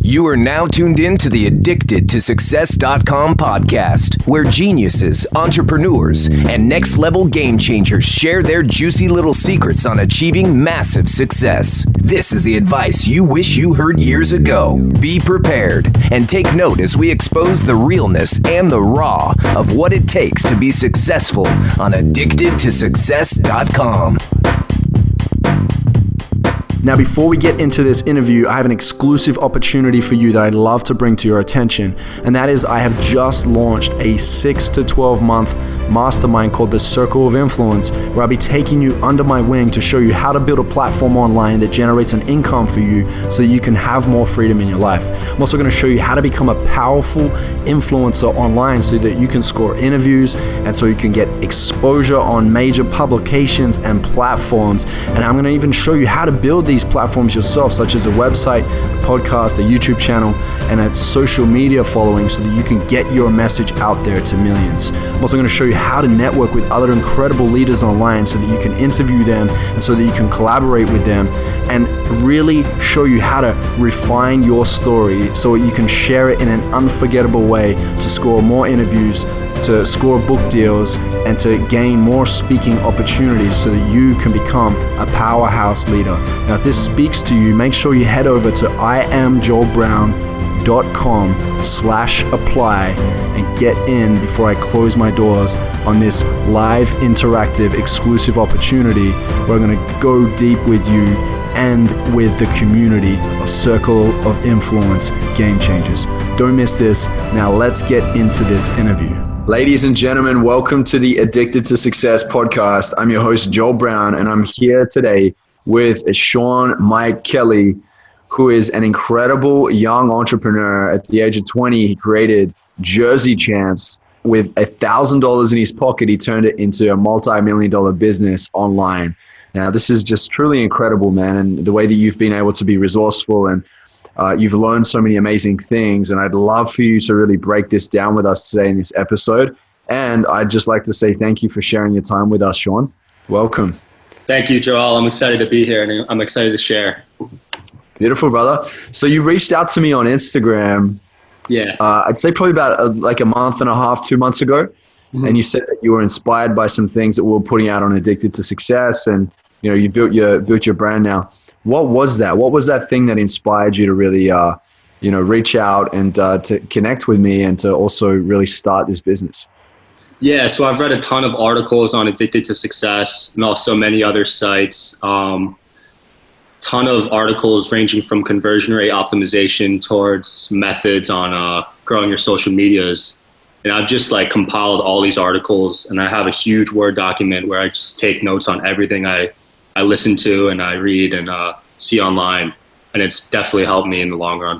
You are now tuned in to the Addicted to Success.com podcast, where geniuses, entrepreneurs, and next-level game changers share their juicy little secrets on achieving massive success. This is the advice you wish you heard years ago. Be prepared and take note as we expose the realness and the raw of what it takes to be successful on AddictedToSuccess.com. Now, before we get into this interview, I have an exclusive opportunity for you that I'd love to bring to your attention. And that is, I have just launched a 6 to 12 month mastermind called the Circle of Influence, where I'll be taking you under my wing to show you how to build a platform online that generates an income for you so that you can have more freedom in your life. I'm also going to show you how to become a powerful influencer online so that you can score interviews and so you can get exposure on major publications and platforms. And I'm going to even show you how to build these platforms yourself, such as a website, a podcast, a YouTube channel, and a social media following so that you can get your message out there to millions. I'm also going to show you how to network with other incredible leaders online so that you can interview them and so that you can collaborate with them, and really show you how to refine your story so you can share it in an unforgettable way to score more interviews, to score book deals, and to gain more speaking opportunities so that you can become a powerhouse leader. Now, if this speaks to you, make sure you head over to iamjoelbrown.com/apply and get in before I close my doors on this live, interactive, exclusive opportunity where I'm going to go deep with you and with the community of Circle of Influence Game Changers. Don't miss this. Now let's get into this interview. Ladies and gentlemen, welcome to the Addicted to Success podcast. I'm your host, Joel Brown, and I'm here today with Sean Mike Kelly, who is an incredible young entrepreneur. At the age of 20, he created Jersey Champs. With $1,000 in his pocket, he turned it into a multi-million-dollar business online. Now, this is just truly incredible, man, and the way that you've been able to be resourceful and you've learned so many amazing things, and I'd love for you to really break this down with us today in this episode. And I'd just like to say thank you for sharing your time with us, Sean. Welcome. Thank you, Joel. I'm excited to be here, and I'm excited to share. Beautiful, brother. So you reached out to me on Instagram. Yeah. I'd say probably about like a month and a half, 2 months ago. Mm-hmm. And you said that you were inspired by some things that we were putting out on Addicted to Success, and you built your brand now. What was that? What was that thing that inspired you to really, reach out and to connect with me and to also really start this business? Yeah, so I've read a ton of articles on Addicted to Success and also many other sites. Ton of articles ranging from conversion rate optimization towards methods on growing your social medias. And I've just compiled all these articles, and I have a huge Word document where I just take notes on everything I listen to and I read and see online, and it's definitely helped me in the long run.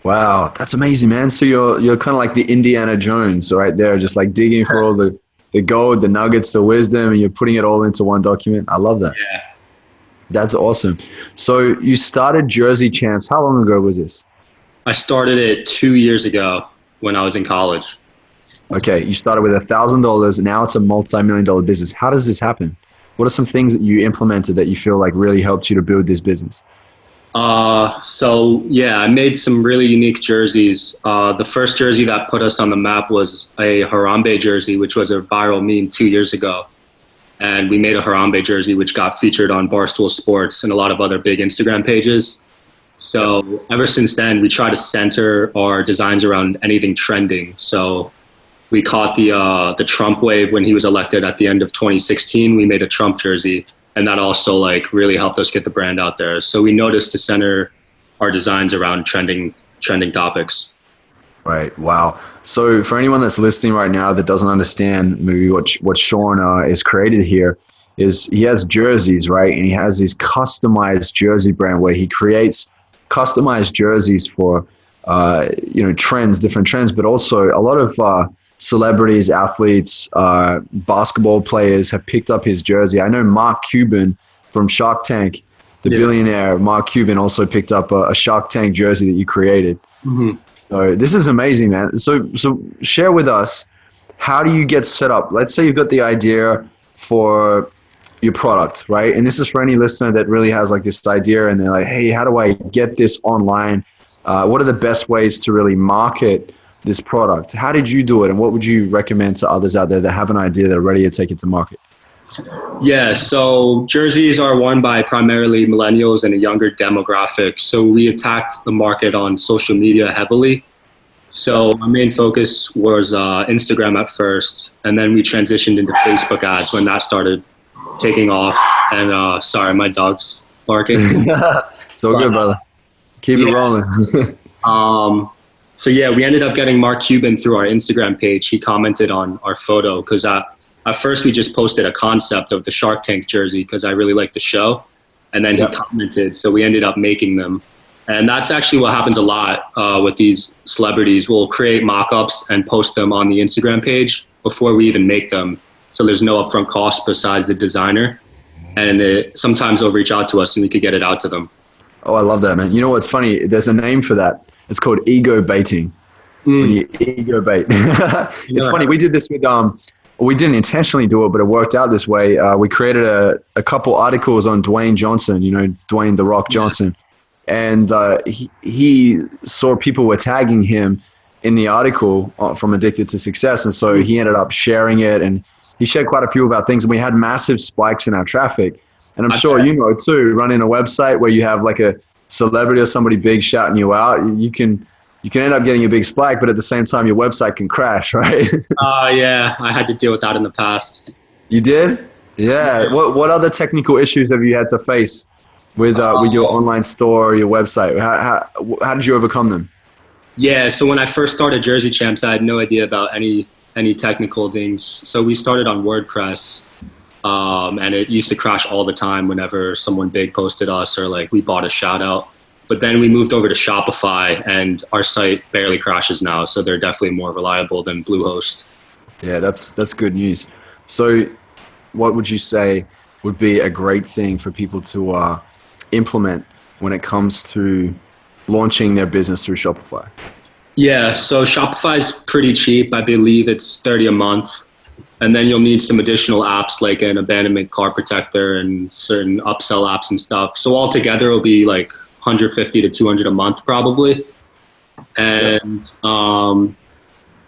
Wow, that's amazing, man. So you're kind of like the Indiana Jones right there, just digging for all the gold, the nuggets, the wisdom, and you're putting it all into one document. I love that. Yeah. That's awesome. So you started Jersey Champs. How long ago was this? I started it 2 years ago when I was in college. Okay, you started with $1,000, and now it's a multi-million-dollar business. How does this happen? What are some things that you implemented that you feel really helped you to build this business? I made some really unique jerseys. The first jersey that put us on the map was a Harambe jersey, which was a viral meme 2 years ago. And we made a Harambe jersey, which got featured on Barstool Sports and a lot of other big Instagram pages. So ever since then, we try to center our designs around anything trending. So we caught the Trump wave when he was elected at the end of 2016. We made a Trump jersey, and that also really helped us get the brand out there. So we noticed to center our designs around trending topics. Right. Wow. So for anyone that's listening right now that doesn't understand maybe what Sean has created here, is he has jerseys, right? And he has his customized jersey brand where he creates customized jerseys for different trends, but also a lot of celebrities, athletes, basketball players have picked up his jersey. I know Mark Cuban from Shark Tank, the billionaire Mark Cuban, also picked up a Shark Tank jersey that you created. Mm-hmm. So this is amazing, man. So share with us, how do you get set up? Let's say you've got the idea for your product, right? And this is for any listener that really has this idea and they're like, hey, how do I get this online? What are the best ways to really market this product? How did you do it, and what would you recommend to others out there that have an idea that are ready to take it to market? Yeah, so jerseys are worn by primarily millennials and a younger demographic. So we attacked the market on social media heavily. So my main focus was Instagram at first, and then we transitioned into Facebook ads when that started taking off. And sorry, my dog's barking. It's all good, brother. Keep it rolling. So yeah, we ended up getting Mark Cuban through our Instagram page. He commented on our photo because at first we just posted a concept of the Shark Tank jersey because I really liked the show. And then he commented, so we ended up making them. And that's actually what happens a lot with these celebrities. We'll create mock-ups and post them on the Instagram page before we even make them. So there's no upfront cost besides the designer. And sometimes they'll reach out to us and we could get it out to them. Oh, I love that, man. You know what's funny? There's a name for that. It's called ego baiting. When you ego bait. It's funny. We did this with, we didn't intentionally do it, but it worked out this way. We created a couple articles on Dwayne Johnson, Dwayne "The Rock" Johnson. And he saw people were tagging him in the article from Addicted to Success. And so he ended up sharing it, and he shared quite a few of our things. And we had massive spikes in our traffic. And I'm sure you know too, running a website where you have like a celebrity or somebody big shouting you out, you can end up getting a big spike, but at the same time, your website can crash, right? Yeah, I had to deal with that in the past. You did? Yeah. What other technical issues have you had to face with your online store or your website? How did you overcome them? Yeah, so when I first started Jersey Champs, I had no idea about any technical things. So we started on WordPress, and it used to crash all the time whenever someone big posted us or like we bought a shout out. But then we moved over to Shopify, and our site barely crashes now. So they're definitely more reliable than Bluehost. Yeah, that's good news. So what would you say would be a great thing for people to implement when it comes to launching their business through Shopify? Yeah, so Shopify is pretty cheap. I believe it's $30 a month. And then you'll need some additional apps like an abandonment car protector and certain upsell apps and stuff. So altogether, it'll be like $150 to $200 a month probably. And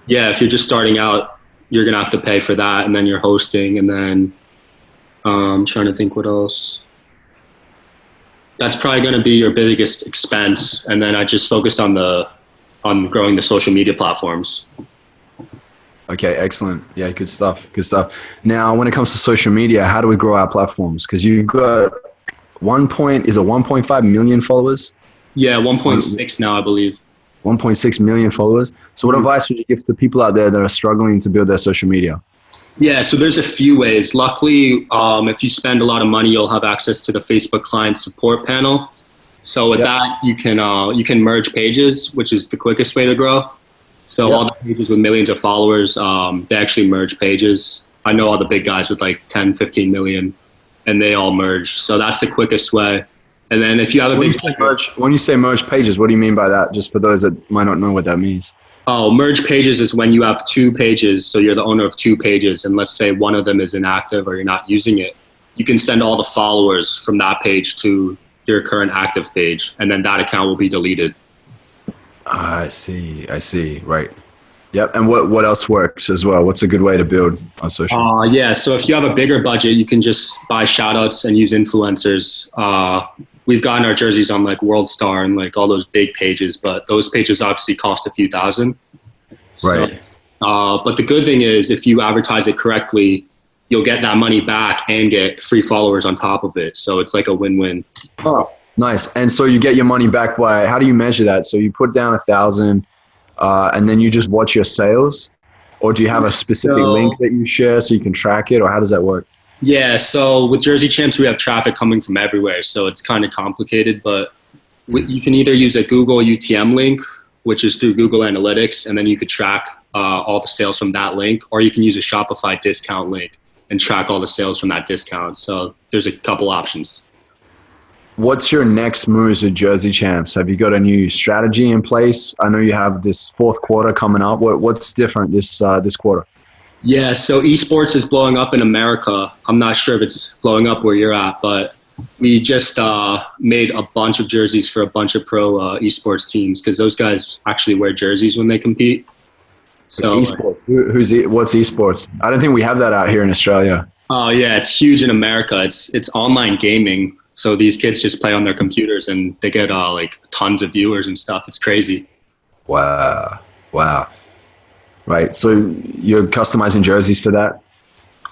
if you're just starting out, you're going to have to pay for that. And then you're hosting. And then I'm trying to think what else. That's probably going to be your biggest expense. And then I just focused on growing the social media platforms. Okay, excellent. Yeah, good stuff. Now, when it comes to social media, how do we grow our platforms? Because you've got 1.5 million followers? Yeah, 1.6 now, I believe. 1.6 million followers. So what advice would you give to people out there that are struggling to build their social media? Yeah, so there's a few ways. Luckily, if you spend a lot of money, you'll have access to the Facebook client support panel. So with that, you can merge pages, which is the quickest way to grow. So all the pages with millions of followers, they actually merge pages. I know all the big guys with like 10, 15 million, and they all merge. So that's the quickest way. And then if you have when you say merge pages, what do you mean by that? Just for those that might not know what that means. Oh, merge pages is when you have two pages. So you're the owner of two pages, and let's say one of them is inactive or you're not using it. You can send all the followers from that page to your current active page, and then that account will be deleted. I see. Right. Yep. And what else works as well? What's a good way to build on social? Yeah. So if you have a bigger budget, you can just buy shout outs and use influencers. We've gotten our jerseys on like World Star and like all those big pages, but those pages obviously cost a few thousand. Right. But the good thing is if you advertise it correctly, you'll get that money back and get free followers on top of it. So it's like a win-win. Oh, nice. And so you get your money back by, how do you measure that? So you put down 1,000 and then you just watch your sales, or do you have a specific link that you share so you can track it, or how does that work? Yeah. So with Jersey Champs, we have traffic coming from everywhere. So it's kind of complicated, but you can either use a Google UTM link, which is through Google Analytics, and then you could track all the sales from that link, or you can use a Shopify discount link and track all the sales from that discount. So there's a couple options. What's your next moves with Jersey Champs? Have you got a new strategy in place? I know you have this fourth quarter coming up. What's different this quarter? Yeah, so esports is blowing up in America. I'm not sure if it's blowing up where you're at, but We just made a bunch of jerseys for a bunch of pro esports teams because those guys actually wear jerseys when they compete. So esports. What's esports? I don't think we have that out here in Australia. Oh yeah, it's huge in America. It's online gaming. So these kids just play on their computers and they get like tons of viewers and stuff. It's crazy. Wow. Right. So you're customizing jerseys for that?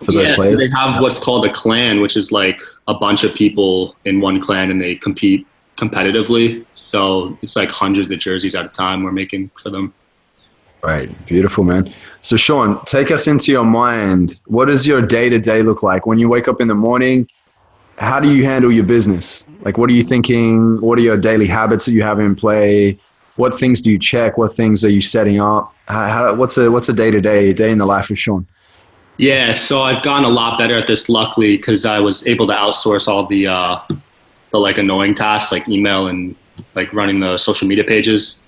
For those players? They have what's called a clan, which is like a bunch of people in one clan and they compete competitively. So it's like hundreds of jerseys at a time we're making for them. Right. Beautiful, man. So Sean, take us into your mind. What does your day-to-day look like? When you wake up in the morning, how do you handle your business? Like, what are you thinking? What are your daily habits that you have in play? What things do you check? What things are you setting up? What's a day-to-day, day in the life of Sean? Yeah, so I've gotten a lot better at this, luckily, because I was able to outsource all the like annoying tasks, like email and like running the social media pages.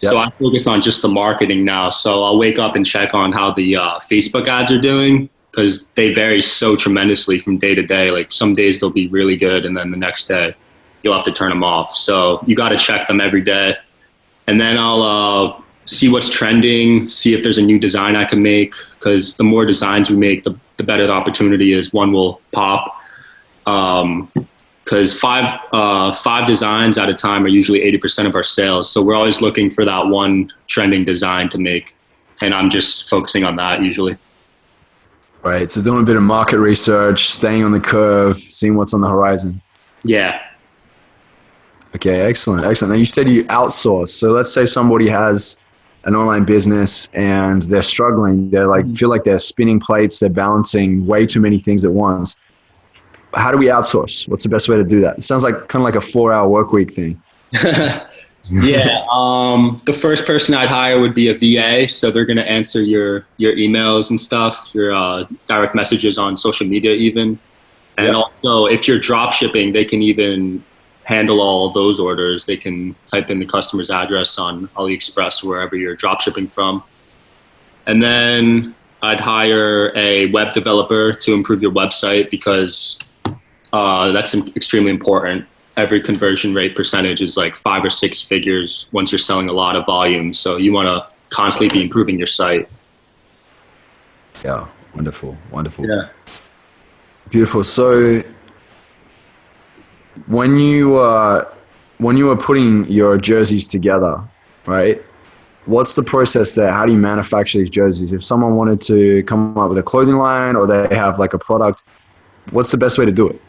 Yep. So I focus on just the marketing now. So I'll wake up and check on how the Facebook ads are doing because they vary so tremendously from day to day. Like some days they'll be really good, and then the next day you'll have to turn them off. So you got to check them every day, and then I'll see what's trending, see if there's a new design I can make, because the more designs we make, the better the opportunity is one will pop. Because five designs at a time are usually 80% of our sales. So we're always looking for that one trending design to make. And I'm just focusing on that usually. Right. So doing a bit of market research, staying on the curve, seeing what's on the horizon. Yeah. Okay. Excellent. Now you said you outsource. So let's say somebody has an online business and they're struggling. They're like, feel like they're spinning plates. They're balancing way too many things at once. How do we outsource? What's the best way to do that? It sounds like kind of like a 4-hour work week thing. Yeah. The first person I'd hire would be a VA. So they're going to answer your emails and stuff, your direct messages on social media even. And also if you're drop shipping, they can even handle all those orders. They can type in the customer's address on AliExpress, wherever you're drop shipping from. And then I'd hire a web developer to improve your website because that's extremely important. Every conversion rate percentage is like 5 or 6 figures once you're selling a lot of volume. So you want to constantly be improving your site. Yeah. Wonderful. Yeah. Beautiful. So when you were putting your jerseys together, right? What's the process there? How do you manufacture these jerseys? If someone wanted to come up with a clothing line or they have like a product, what's the best way to do it?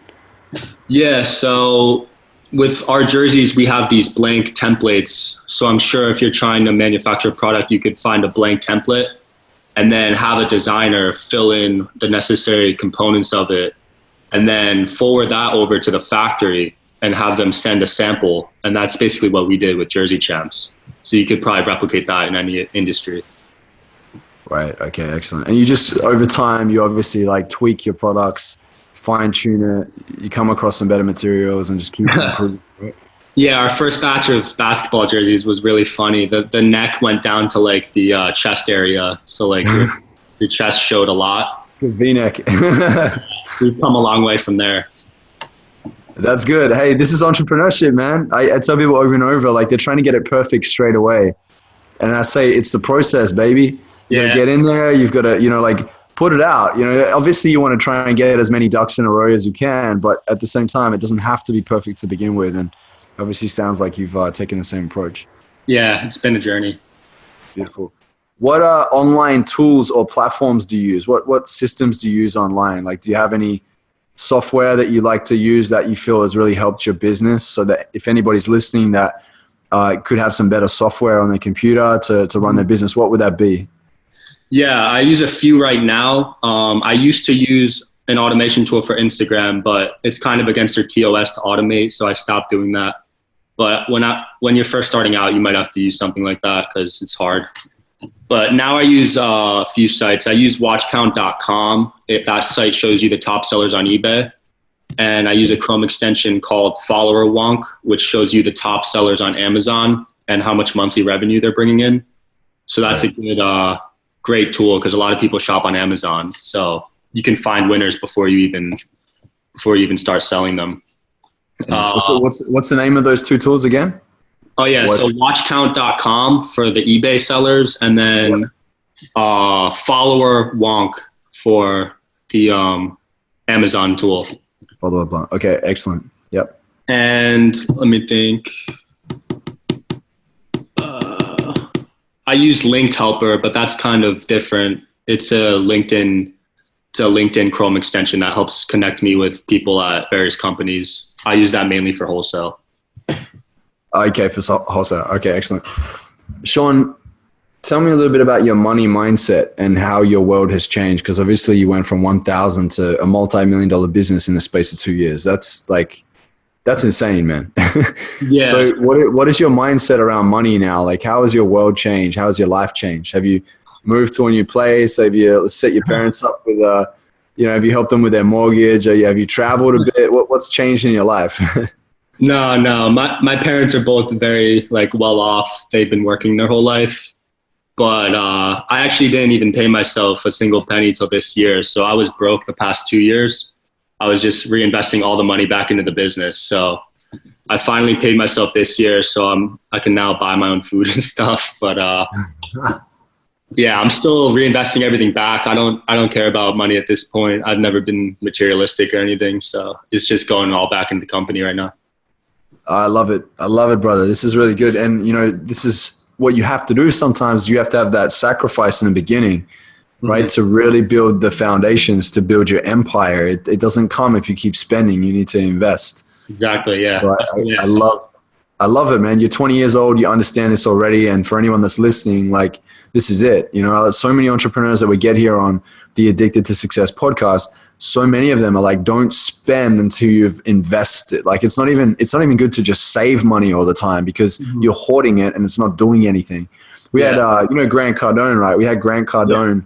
Yeah, so with our jerseys, we have these blank templates. So I'm sure if you're trying to manufacture a product, you could find a blank template and then have a designer fill in the necessary components of it and then forward that over to the factory and have them send a sample. And that's basically what we did with Jersey Champs. So you could probably replicate that in any industry. Right. Okay. Excellent. And you just, over time, you obviously like tweak your products, fine tune it. You come across some better materials and just keep improving. Right? Yeah. Our first batch of basketball jerseys was really funny. The neck went down to like the chest area. So like your chest showed a lot. Good V-neck. We've come a long way from there. That's good. Hey, this is entrepreneurship, man. I tell people over and over, like they're trying to get it perfect straight away. And I say, it's the process, baby. You gotta get in there. You've got to, like put it out. Obviously you want to try and get as many ducks in a row as you can, but at the same time, it doesn't have to be perfect to begin with. And obviously sounds like you've taken the same approach. Yeah, it's been a journey. Beautiful. What online tools or platforms do you use? What systems do you use online? Like, do you have any software that you like to use that you feel has really helped your business, so that if anybody's listening that could have some better software on their computer to run their business, what would that be? Yeah, I use a few right now. I used to use an automation tool for Instagram, but it's kind of against their TOS to automate, so I stopped doing that. But when you're first starting out, you might have to use something like that because it's hard. But now I use a few sites. I use watchcount.com. That site shows you the top sellers on eBay. And I use a Chrome extension called Follower Wonk, which shows you the top sellers on Amazon and how much monthly revenue they're bringing in. So that's a good, great tool because a lot of people shop on Amazon. So you can find winners before you even start selling them. So what's the name of those two tools again? Oh yeah, so watchcount.com for the eBay sellers, and then follower wonk for the Amazon tool. Follower blank. Okay, excellent. Yep. And let me think. I use Linked Helper, but that's kind of different. It's a LinkedIn Chrome extension that helps connect me with people at various companies. I use that mainly for wholesale. Okay, for wholesale. Okay, excellent. Sean, tell me a little bit about your money mindset and how your world has changed. Because obviously you went from 1,000 to a multi-million-dollar business in the space of 2 years. That's insane, man. Yeah. So what is your mindset around money now? Like, how has your world changed? How has your life changed? Have you moved to a new place? Have you set your parents up with have you helped them with their mortgage? Have you traveled a bit? What's changed in your life? No. My parents are both very well off. They've been working their whole life. But I actually didn't even pay myself a single penny till this year. So I was broke the past 2 years. I was just reinvesting all the money back into the business. So I finally paid myself this year. So I can now buy my own food and stuff. But yeah, I'm still reinvesting everything back. I don't care about money at this point. I've never been materialistic or anything. So it's just going all back into the company right now. I love it. I love it, brother. This is really good. And, this is what you have to do sometimes. You have to have that sacrifice in the beginning, right? To really build the foundations, to build your empire. It doesn't come if you keep spending. You need to invest. Exactly, yeah. So I love it, man. You're 20 years old. You understand this already. And for anyone that's listening, this is it. So many entrepreneurs that we get here on the Addicted to Success podcast, so many of them are don't spend until you've invested. It's not even good to just save money all the time because you're hoarding it and it's not doing anything. We had, Grant Cardone, right? We had Grant Cardone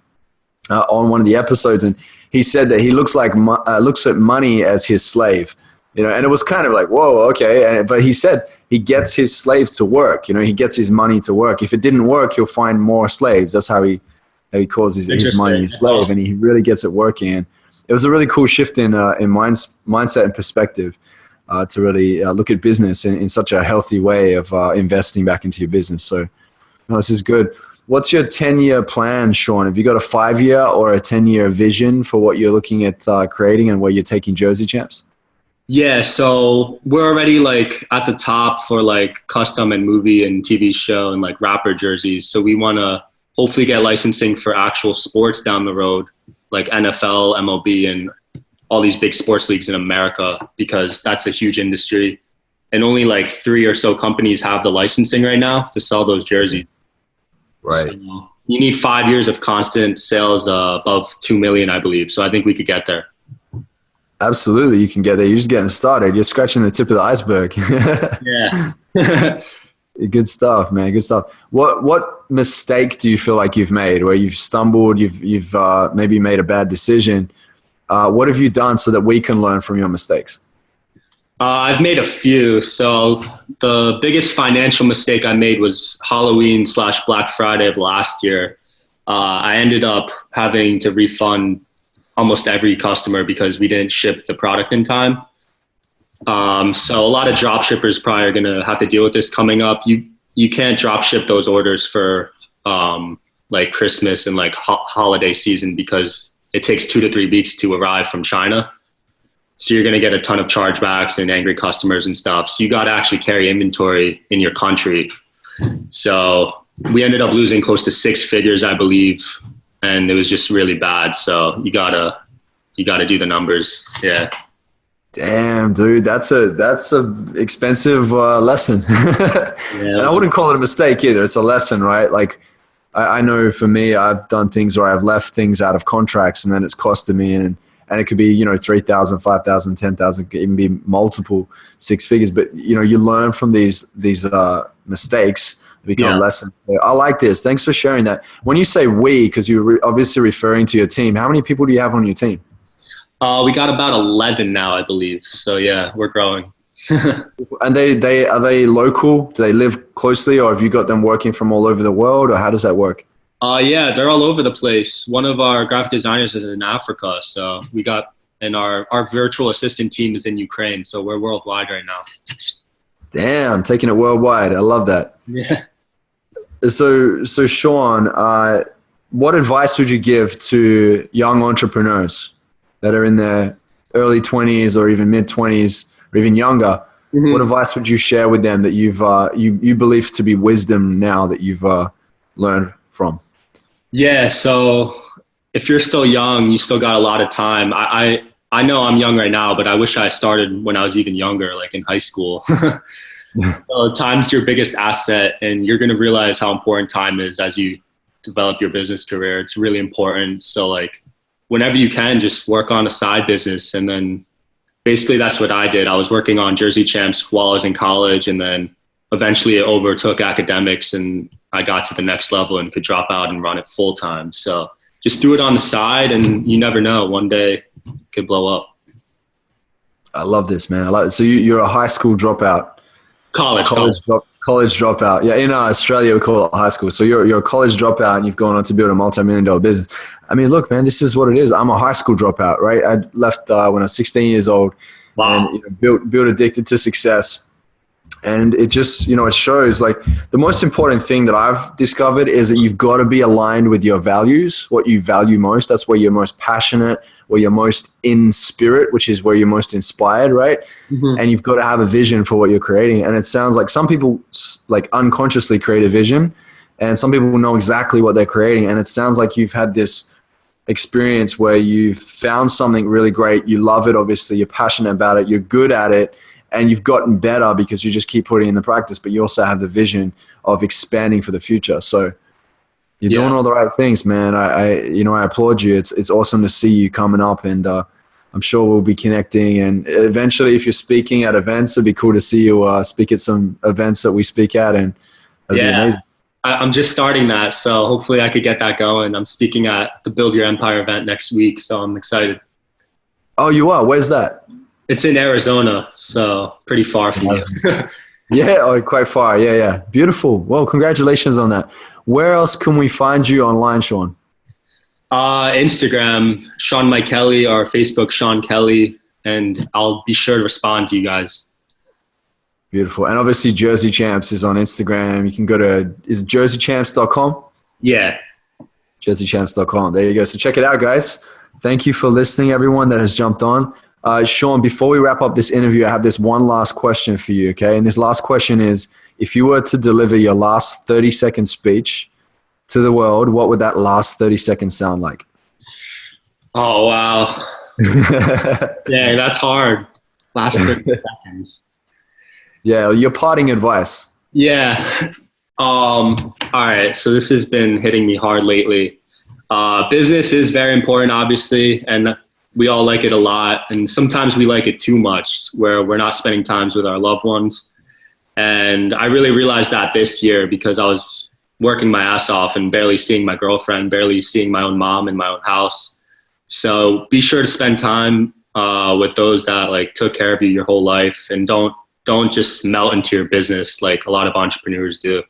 on one of the episodes, and he said that he looks at money as his slave, and it was kind of whoa, okay. But he said he gets his slaves to work, he gets his money to work. If it didn't work, he'll find more slaves. That's how he calls his money his slave, and he really gets it working. And it was a really cool shift in mindset and perspective to really look at business in such a healthy way of investing back into your business. So this is good. What's your 10-year plan, Sean? Have you got a 5-year or a 10-year vision for what you're looking at creating and where you're taking Jersey Champs? Yeah, so we're already at the top for custom and movie and TV show and rapper jerseys. So we want to hopefully get licensing for actual sports down the road, like NFL, MLB, and all these big sports leagues in America, because that's a huge industry. And only 3 or so companies have the licensing right now to sell those jerseys. Right. So you need 5 years of constant sales above 2 million, I believe. So I think we could get there. Absolutely, you can get there. You're just getting started. You're scratching the tip of the iceberg. Yeah. Good stuff, man. Good stuff. What mistake do you feel like you've made where you've stumbled, you've maybe made a bad decision? What have you done so that we can learn from your mistakes? I've made a few. So the biggest financial mistake I made was Halloween/Black Friday of last year. I ended up having to refund almost every customer because we didn't ship the product in time. So a lot of drop shippers probably are going to have to deal with this coming up. You can't drop ship those orders for Christmas and holiday season because it takes 2 to 3 weeks to arrive from China. So you're going to get a ton of chargebacks and angry customers and stuff. So you got to actually carry inventory in your country. So we ended up losing close to 6 figures, I believe. And it was just really bad. So you gotta do the numbers. Yeah. Damn, dude, that's a expensive lesson. And I wouldn't call it a mistake either. It's a lesson, right? I know for me, I've done things where I've left things out of contracts and then it's costed me, and it could be, 3,000, 5,000, 10,000, could even be multiple 6 figures. But, you learn from these mistakes, become a lesson. I like this. Thanks for sharing that. When you say we, because you're obviously referring to your team, how many people do you have on your team? We got about 11 now, I believe. So yeah, we're growing. And are they local? Do they live closely, or have you got them working from all over the world, or how does that work? Yeah, they're all over the place. One of our graphic designers is in Africa, so we got and our virtual assistant team is in Ukraine, so we're worldwide right now. Damn, taking it worldwide. I love that. Yeah. So Sean, what advice would you give to young entrepreneurs that are in their early 20s or even mid 20s or even younger? Mm-hmm. What advice would you share with them that you've you believe to be wisdom now that you've learned from? Yeah. So if you're still young, you still got a lot of time. I know I'm young right now, but I wish I started when I was even younger, like in high school. So time's your biggest asset, and you're going to realize how important time is as you develop your business career. It's really important. So like whenever you can, just work on a side business. And then basically that's what I did. I was working on Jersey Champs while I was in college, and then eventually it overtook academics and I got to the next level and could drop out and run it full time. So just do it on the side, and you never know, one day it could blow up. I love this, man. I love it. So you're a high school dropout. College dropout. Yeah, in Australia we call it high school. So you're a college dropout and you've gone on to build a multi-million-dollar business. I mean, look, man, this is what it is. I'm a high school dropout, right? I left when I was 16 years old. Wow. And built Addicted to Success. And it just, it shows like the most important thing that I've discovered is that you've got to be aligned with your values, what you value most. That's where you're most passionate, where you're most in spirit, which is where you're most inspired, right? Mm-hmm. And you've got to have a vision for what you're creating. And it sounds like some people like unconsciously create a vision, and some people know exactly what they're creating. And it sounds like you've had this experience where you've found something really great. You love it, obviously. You're passionate about it. You're good at it. And you've gotten better because you just keep putting in the practice, but you also have the vision of expanding for the future. So you're doing all the right things, man. I applaud you. It's awesome to see you coming up, and I'm sure we'll be connecting. And eventually, if you're speaking at events, it'd be cool to see you speak at some events that we speak at, and that'd be amazing. I'm just starting that, so hopefully I could get that going. I'm speaking at the Build Your Empire event next week, so I'm excited. Oh, you are? Where's that? It's in Arizona, so pretty far from you. Yeah, quite far. Yeah. Beautiful. Well, congratulations on that. Where else can we find you online, Sean? Instagram, Sean Mike Kelly, or Facebook, Sean Kelly, and I'll be sure to respond to you guys. Beautiful. And obviously Jersey Champs is on Instagram. You can go to, is it jerseychamps.com? Yeah. jerseychamps.com. There you go. So check it out, guys. Thank you for listening, everyone that has jumped on. Sean, before we wrap up this interview, I have this one last question for you, okay? And this last question is, if you were to deliver your last 30-second speech to the world, what would that last 30 seconds sound like? Oh, wow. Yeah, that's hard. Last 30 seconds. Yeah, your parting advice. Yeah. All right, so this has been hitting me hard lately. Business is very important, obviously, and we all like it a lot, and sometimes we like it too much, where we're not spending time with our loved ones. And I really realized that this year because I was working my ass off and barely seeing my girlfriend, barely seeing my own mom in my own house. So be sure to spend time with those that like took care of you your whole life, and don't just melt into your business like a lot of entrepreneurs do.